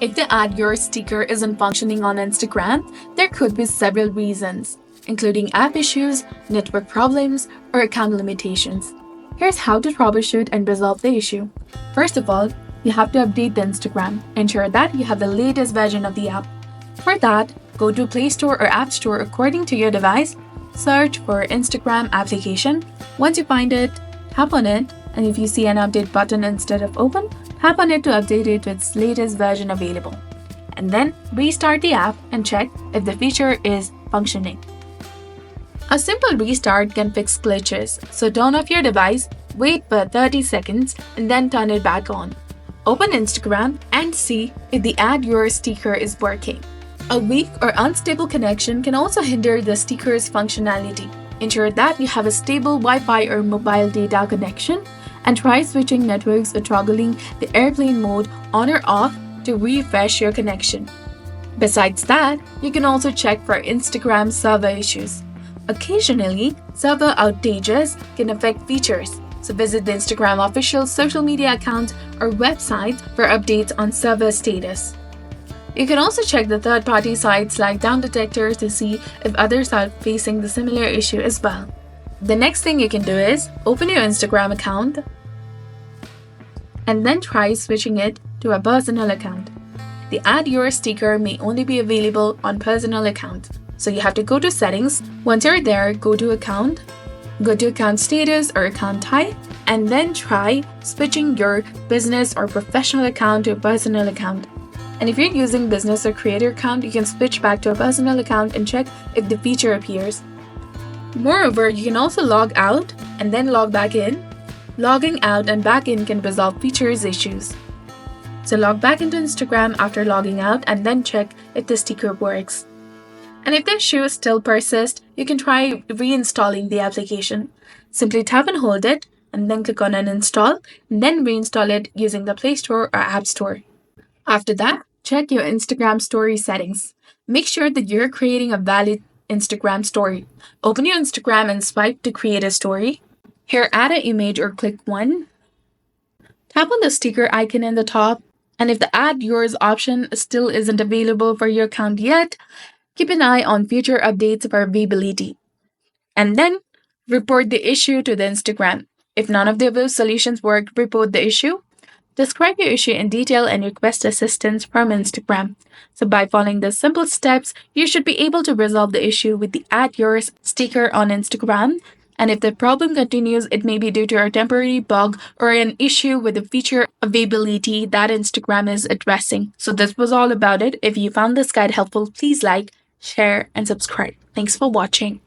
If the Add Your sticker isn't functioning on Instagram, there could be several reasons, including app issues, network problems, or account limitations. Here's how to troubleshoot and resolve the issue. First of all, you have to update the Instagram. Ensure that you have the latest version of the app. For that, go to Play Store or App Store according to your device, search for Instagram application. Once you find it, tap on it, and if you see an update button instead of open, tap on it to update it to its latest version available. And then restart the app and check if the feature is functioning. A simple restart can fix glitches, so turn off your device, wait for 30 seconds, and then turn it back on. Open Instagram and see if the Add Your sticker is working. A weak or unstable connection can also hinder the sticker's functionality. Ensure that you have a stable Wi-Fi or mobile data connection, and try switching networks or toggling the airplane mode on or off to refresh your connection. Besides that, you can also check for Instagram server issues. Occasionally, server outages can affect features, so visit the Instagram official social media account or website for updates on server status. You can also check the third-party sites like Down Detector to see if others are facing the similar issue as well. The next thing you can do is open your Instagram account and then try switching it to a personal account. The Add Your sticker may only be available on personal account, so you have to go to settings. Once you're there, go to account status or account type, and then try switching your business or professional account to a personal account. And if you're using business or creator account, you can switch back to a personal account and check if the feature appears. Moreover, you can also log out and then log back in. Logging out and back in can resolve features issues. So log back into Instagram after logging out and then check if the sticker works. And if the issue still persists, you can try reinstalling the application. Simply tap and hold it and then click on uninstall and then reinstall it using the Play Store or App Store. After that, check your Instagram story settings. Make sure that you're creating a valid Instagram story. Open your Instagram and swipe to create a story. Here, add an image or click one. Tap on the sticker icon in the top, and if the Add Yours option still isn't available for your account yet, keep an eye on future updates for availability. And then, report the issue to the Instagram. If none of the above solutions work, report the issue. Describe your issue in detail and request assistance from Instagram. So by following the simple steps, you should be able to resolve the issue with the Add Yours sticker on Instagram. And if the problem continues, it may be due to a temporary bug or an issue with the feature availability that Instagram is addressing. So this was all about it. If you found this guide helpful, please like, share, and subscribe. Thanks for watching.